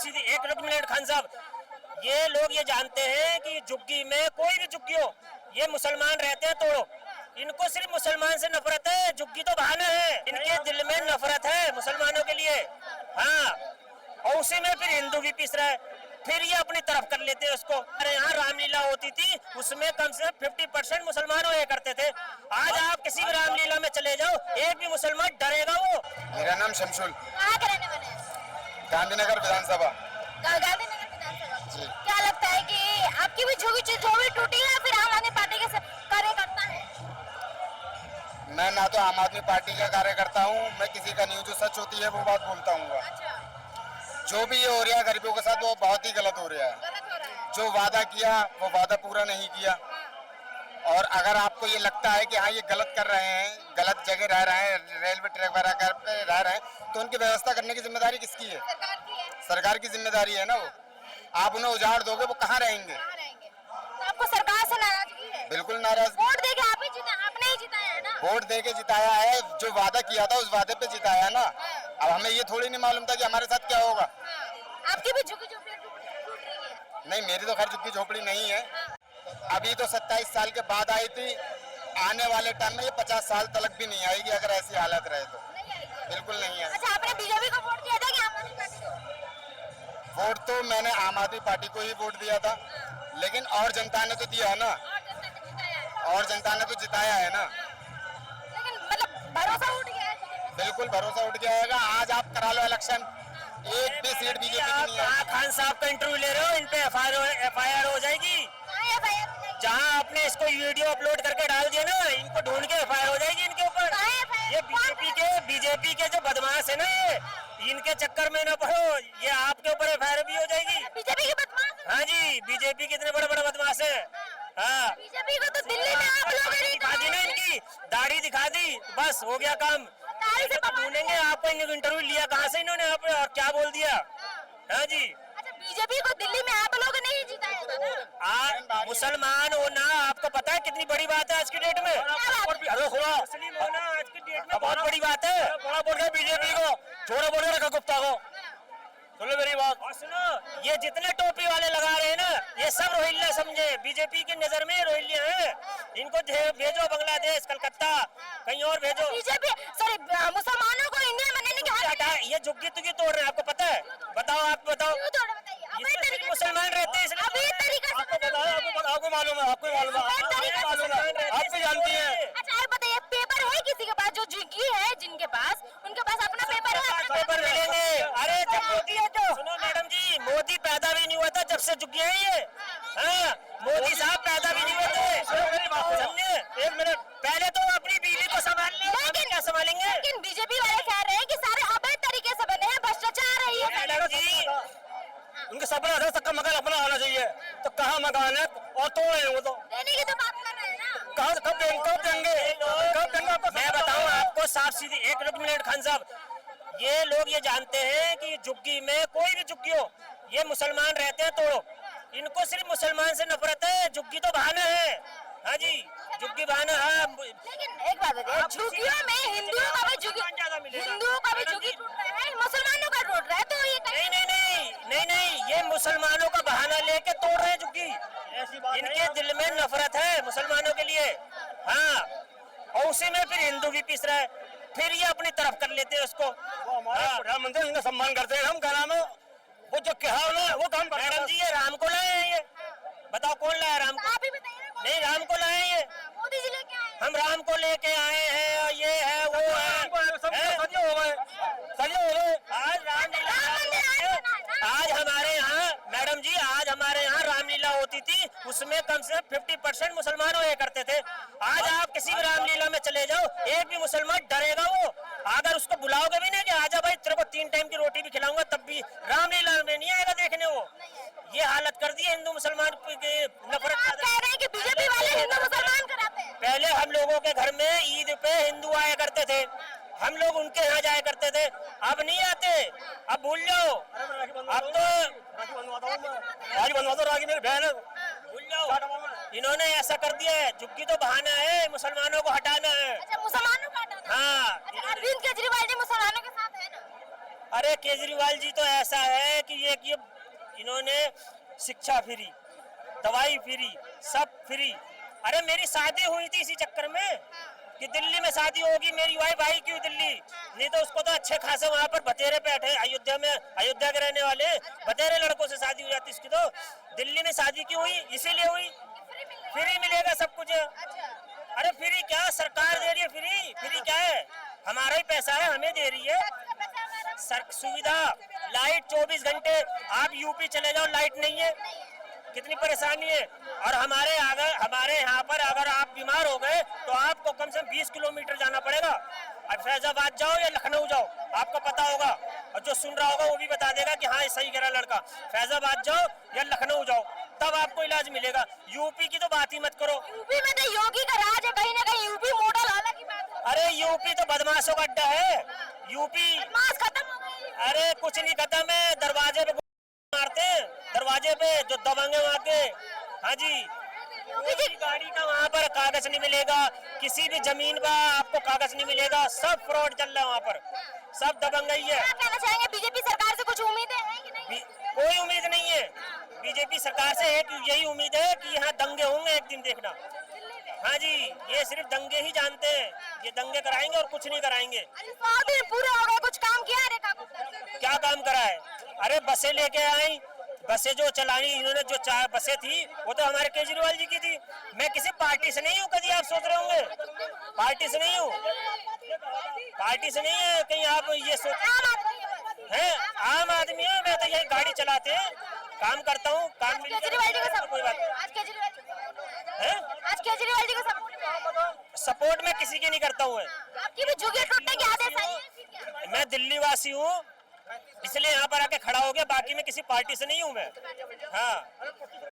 सीधी एक मिनट खान साहब, ये लोग ये जानते हैं कि झुग्गी में कोई भी झुग्गी हो, ये मुसलमान रहते हैं तो इनको सिर्फ मुसलमान से नफरत है, झुग्गी तो बहाना है, इनके दिल में नफरत है मुसलमानों के लिए। हाँ, और उसी में फिर हिंदू भी पिस रहा है, फिर ये अपनी तरफ कर लेते हैं उसको। अरे यहाँ रामलीला होती थी, उसमें कम से कम 50% मुसलमान हुए करते थे। आज आप किसी भी रामलीला में चले जाओ, एक भी मुसलमान डरेगा वो। मेरा नाम शमशुल, कहाँ के रहने वाले हैं? गांधीनगर विधानसभा। गांधीनगर विधानसभा। जी। क्या लगता है कि आपकी भी झोली टूटी है, फिर आम आदमी पार्टी के कार्यकर्ता है? मैं ना तो आम आदमी पार्टी का कार्यकर्ता हूँ, मैं किसी का नहीं हूँ, जो सच होती है वो बात बोलता हूँ। अच्छा, जो भी ये हो रहा है गरीबों के साथ वो बहुत ही गलत हो रहा है। गलत हो रहा है। जो वादा किया वो वादा पूरा नहीं किया, और अगर आपको ये लगता है कि हाँ ये गलत कर रहे हैं, गलत जगह रह रहे हैं, रेलवे ट्रैक वगैरह पे रह रहे हैं, तो उनकी व्यवस्था करने की जिम्मेदारी किसकी है? सरकार की है। सरकार की जिम्मेदारी है ना वो। आप उन्हें उजाड़ दोगे वो कहाँ रहेंगे? कहाँ रहेंगे? तो आपको सरकार से नाराजगी है? बिल्कुल नाराज। वोट देके आप ही आपने ही जिताया है ना? वोट दे के जिताया है, जो वादा किया था उस वादे पे जिताया ना। अब हमें ये थोड़ी नहीं मालूम था कि हमारे साथ क्या होगा। आपकी भी झुग्गी झोपड़ी टूट रही है? नहीं, मेरी तो खैर झुग्गी झोपड़ी नहीं है। अभी तो 27 साल के बाद आई थी, आने वाले टाइम में ये 50 साल तक भी नहीं आएगी अगर ऐसी हालत रहे तो। नहीं आएगी? बिल्कुल नहीं है। अच्छा, आपने बीजेपी को वोट दिया था कि आम आदमी पार्टी को? वोट तो मैंने आम आदमी पार्टी को ही वोट दिया था, लेकिन और जनता ने तो दिया है ना, और जनता ने तो जिताया है ना। लेकिन मतलब भरोसा उठ गया है? बिल्कुल भरोसा उठ गया है। आज आप करा लो इलेक्शन, एक भी सीट बीजेपी की नहीं है। खान साहब का इंटरव्यू ले रहे हो, इन पे FIR हो जाएगी। जहाँ आपने इसको वीडियो अपलोड करके डाल दिया ना, इनको ढूंढ के FIR हो जाएगी इनके ऊपर। ये बीजेपी के जो बदमाश है ना, ये इनके चक्कर में ना पड़ो, ये आपके ऊपर FIR भी हो जाएगी। बीजेपी के बदमाश? हाँ जी, बीजेपी कितने बड़े बड़े बदमाश है। हाँ, बीजेपी को तो दिल्ली में आप लोग दिखा दी ना, इनकी दाढ़ी दिखा दी, बस हो गया काम। से ढूंढेंगे आपको, इंटरव्यू लिया कहाँ से इन्होंने, आप और क्या बोल दिया। हाँ जी। अच्छा, बीजेपी को दिल्ली में आप लोग ने ही जिताया था ना? मुसलमान होना आपको पता है कितनी बड़ी बात है आज की डेट में। मुस्लिम होना आज की डेट में बहुत बड़ी बात है। बड़ा बोल रहा बीजेपी को, छोड़ा बोल रहा गुप्ता को। सुनो मेरी बात, और सुनो, ये जितने टोपी वाले लगा रहे हैं ना, ये सब रोहिल्ला समझे, बीजेपी की नजर में रोहिल्ला है। इनको भेजो बांग्लादेश, कलकत्ता, कहीं और भेजो। बीजेपी सॉरी, मुसलमानों को इंडिया बनाने के हटा, ये झुग्गी तुग्गी तोड़ रहे हैं, आपको पता है? बताओ, आप बताओ। बताइए, मुसलमान रहते हैं इसलिए। अभी तरीका आपको मालूम है, आपको मालूम है, आप भी जानती है। अच्छा, आप बताइए, पेपर है किसी के पास? जो झुग्गी है जिनके पास, उनके पास अपना पेपर है? पेपर मिलेंगे। अरे जब मोदी है तो सुनो मैडम जी, मोदी पैदा भी नहीं हुआ था जब से झुग्गी है ये। हाँ, मोदी साहब पैदा भी नहीं हुए थे, समझे? एक मिनट, पहले तो अपनी बीवी को संभाल ले, लेकिन क्या संभालेंगे? लेकिन बीजेपी वाले कह रहे हैं कि सारे अवैध तरीके से बने हैं, भ्रष्टाचार है ये। मैडम जी, उनके सपना था सबका मकान अपना होना चाहिए, तो कहाँ मकान है और तोड़ रहे हैं वो तो। देने की तो बात कर रहे हैं ना? कहाँ कब देंगे? मैं बताऊं आपको साफ सीधी, एक मिनट खान साहब, ये लोग ये जानते हैं कि झुग्गी में कोई भी झुग्गी हो, ये मुसलमान रहते हैं तोड़ो, इनको सिर्फ मुसलमान से नफरत है, झुग्गी तो बहाना है। हाँ जी, झुग्गी बहाना है। लेकिन एक बात बताइए, झुग्गियों में हिंदुओं का भी झुग्गी टूट रहा है, मुसलमानों का टूट रहा है, तो ये नहीं, ये मुसलमानों का बहाना लेके तोड़ रहे हैं झुग्गी। इनके दिल में नफरत है मुसलमानों के लिए। हाँ, और उसी में फिर हिंदू भी पिस रहा है, फिर ये अपनी तरफ कर लेते हैं उसको। प्रधानमंत्री उनका सम्मान करते हैं, हम क्या नाम है वो जो कहा वो काम करते हैं। मैडम जी, ये राम को लाए हैं, ये बताओ कौन लाया राम को? आप ही बताइए ना। नहीं, राम को लाए ये, मोदी जी लेके आए। हम राम को लेके आए हैं, ये है वो है। सदियों हो गए। आज हमारे यहाँ मैडम जी, आज हमारे यहाँ रामलीला होती थी, उसमें कम से कम 50% मुसलमान हुए करते थे। आज आप किसी भी रामलीला में चले जाओ, एक भी मुसलमान डरेगा वो। अगर उसको बुलाओगे भी नहीं कि आजा भाई तेरे को 3 टाइम की रोटी भी खिलाऊंगा, तब भी रामलीला में नहीं आएगा देखने वो। ये हालत कर दी है हिंदू मुसलमान की नफरत। आप कह रहे हैं कि बीजेपी वाले हिंदू मुसलमान कराते हैं? पहले हम लोगों के घर में ईद पे हिंदू आया करते थे, हम लोग उनके यहाँ जाया करते थे, अब नहीं आते, अब भूल जाओ। अब तो राखी बनवा दो, राखी मेरी बहन है, भूल जाओ। इन्होंने ऐसा कर दिया है, झुग्गी तो बहाना है, मुसलमानों को हटाना है। अच्छा, मुसलमानों को हटाना है। हाँ, अच्छा, अरविंद केजरीवाल जी मुसलमानों के साथ है ना? अरे केजरीवाल जी तो ऐसा है कि ये इन्होंने शिक्षा फ्री, दवाई फ्री, सब फ्री। अरे मेरी शादी हुई थी इसी चक्कर में कि दिल्ली में शादी होगी, मेरी वाइफ आई क्यों दिल्ली, नहीं तो उसको तो अच्छे खासे वहाँ पर बतेरे बैठे अयोध्या में, अयोध्या के रहने वाले बतेरे लड़कों से शादी हो जाती इसकी। तो दिल्ली में शादी क्यों हुई, इसीलिए हुई, फ्री मिलेगा सब कुछ। अरे फ्री क्या, सरकार दे रही है फ्री, फ्री क्या है, हमारा ही पैसा है, हमें दे रही है सुविधा। लाइट 24 घंटे, आप यूपी चले जाओ लाइट नहीं है, कितनी परेशानी है। और हमारे यहाँ पर अगर आप बीमार हो गए तो आपको कम से कम 20 किलोमीटर जाना पड़ेगा। अब फैजाबाद जाओ या लखनऊ जाओ, आपको पता होगा, और जो सुन रहा होगा वो भी बता देगा कि हाँ सही कह रहा लड़का, फैजाबाद जाओ या लखनऊ जाओ तब आपको इलाज मिलेगा। यूपी की तो बात ही मत करो। यूपी में तो योगी का राज है, कहीं ना कहीं यूपी मॉडल अलग ही बात है। अरे यूपी तो बदमाशों का अड्डा है, यूपी। बदमाश खत्म हो गई। अरे कुछ नहीं खत्म है, दरवाजे पे मारते हैं, दरवाजे पे जो दबंगे वहाँ के। हाँ जी, किसी गाड़ी का वहाँ पर कागज नहीं मिलेगा, किसी भी जमीन का आपको कागज नहीं मिलेगा, सब फ्रॉड चल रहा है वहाँ पर, सब दबंगई है। क्या कहना चाहेंगे, बीजेपी सरकार से कुछ उम्मीदें हैं कि नहीं? कोई उम्मीद नहीं है बीजेपी सरकार से, एक यही उम्मीद है कि यहाँ दंगे होंगे एक दिन, देखना। हाँ जी, ये सिर्फ दंगे ही जानते हैं, ये दंगे कराएंगे और कुछ नहीं कराएंगे। 100 दिन पूरे हो गए, कुछ काम किया है रेखा गुप्ता ने? क्या काम करा है? अरे बसें लेके आई, बसें जो चलानी इन्होंने, जो 4 बसें थी वो तो हमारे केजरीवाल जी की थी। मैं किसी पार्टी से नहीं हूँ, कभी आप सोच रहे होंगे, पार्टी से नहीं हूँ, पार्टी से नहीं है कहीं आप ये सोच है। आम आदमी है, मैं तो यही गाड़ी चलाते हैं, काम करता हूँ, काम मिल केजरीवाल जी का जाए, कोई बात आज केजरीवाल है। आज केजरीवाल जी का सपोर्ट सपोर्ट मैं किसी की नहीं करता हूँ। आपकी भी झुग्गी टूटने की आदेश आई है? मैं दिल्ली वासी हूँ, इसलिए यहाँ पर आके खड़ा हो गया, बाकी मैं किसी पार्टी से नहीं हूँ मैं। हाँ।